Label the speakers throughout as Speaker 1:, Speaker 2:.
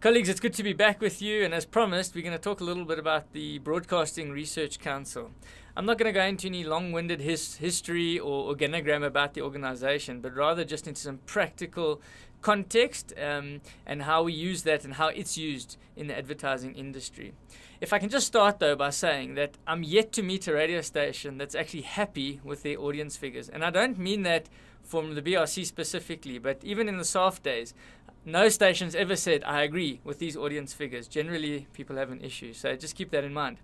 Speaker 1: Colleagues, it's good to be back with you, and as promised, we're going to talk a little bit about the Broadcasting Research Council. I'm not going to go into any long-winded history or organogram about the organization, but rather just into some practical context and how we use that and how it's used in the advertising industry. If I can just start, though, by saying that I'm yet to meet a radio station that's actually happy with their audience figures. And I don't mean that from the BRC specifically, but even in the SARF days, no station's ever said, I agree with these audience figures. Generally, people have an issue, so just keep that in mind.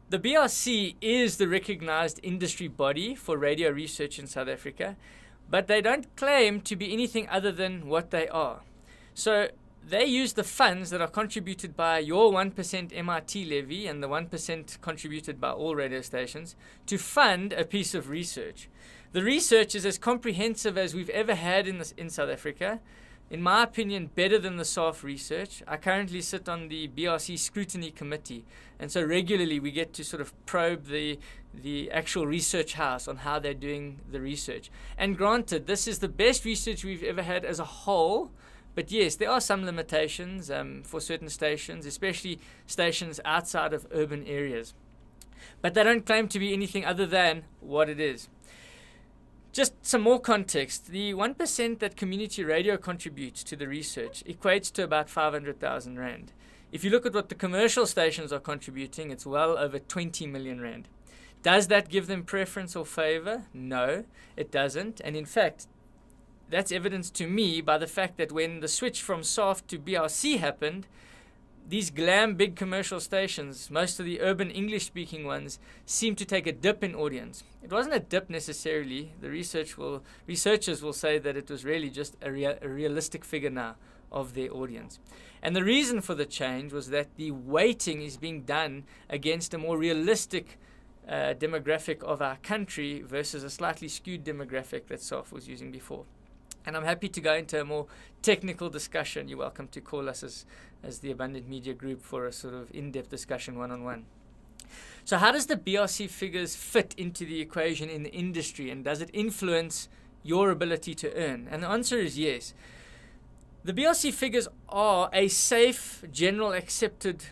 Speaker 1: The BRC is the recognized industry body for radio research in South Africa, but they don't claim to be anything other than what they are. So they use the funds that are contributed by your 1% MIT levy and the 1% contributed by all radio stations to fund a piece of research. The research is as comprehensive as we've ever had in South Africa. In my opinion, better than the SARF research. I currently sit on the BRC Scrutiny Committee, and so regularly we get to sort of probe the actual research house on how they're doing the research. And granted, this is the best research we've ever had as a whole, but yes, there are some limitations for certain stations, especially stations outside of urban areas. But they don't claim to be anything other than what it is. Just some more context. The 1% that community radio contributes to the research equates to about 500,000 Rand. If you look at what the commercial stations are contributing, it's well over 20 million Rand. Does that give them preference or favor? No, it doesn't. And in fact, that's evidenced to me by the fact that when the switch from SARF to BRC happened, these glam big commercial stations, most of the urban English-speaking ones, seem to take a dip in audience. It wasn't a dip necessarily. The researchers will say that it was really just a realistic figure now of their audience. And the reason for the change was that the weighting is being done against a more realistic demographic of our country versus a slightly skewed demographic that SARF was using before. And I'm happy to go into a more technical discussion. You're welcome to call us as the Abundant Media Group for a sort of in-depth discussion one-on-one. So how does the BRC figures fit into the equation in the industry, and does it influence your ability to earn? And the answer is yes. The BRC figures are a safe, general accepted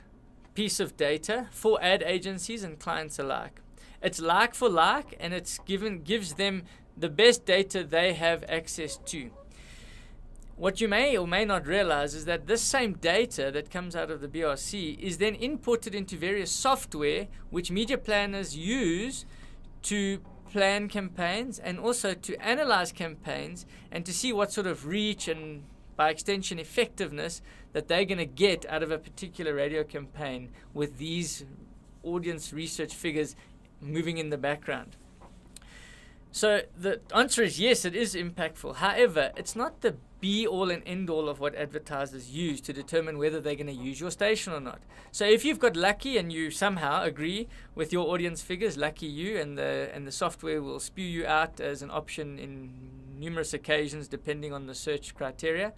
Speaker 1: piece of data for ad agencies and clients alike. It's like for like, and it's gives them the best data they have access to. What you may or may not realize is that this same data that comes out of the BRC is then inputted into various software which media planners use to plan campaigns and also to analyze campaigns and to see what sort of reach and by extension effectiveness that they're going to get out of a particular radio campaign with these audience research figures moving in the background. So the answer is yes, it is impactful. However, it's not the be-all and end-all of what advertisers use to determine whether they're going to use your station or not. So if you've got lucky and you somehow agree with your audience figures, lucky you, and the software will spew you out as an option in numerous occasions depending on the search criteria.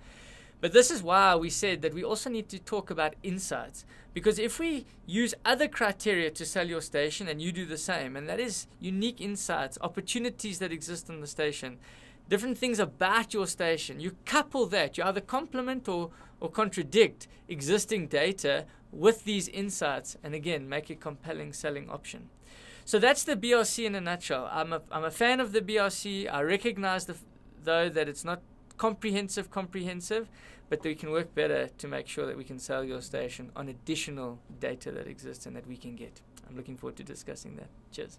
Speaker 1: But this is why we said that we also need to talk about insights, because if we use other criteria to sell your station and you do the same, and that is unique insights, opportunities that exist on the station, different things about your station, you couple that, you either complement or contradict existing data with these insights, and again, make a compelling selling option. So that's the BRC in a nutshell. I'm a fan of the BRC. I recognize, though, that it's not comprehensive, but we can work better to make sure that we can sell your station on additional data that exists and that we can get. I'm looking forward to discussing that. Cheers.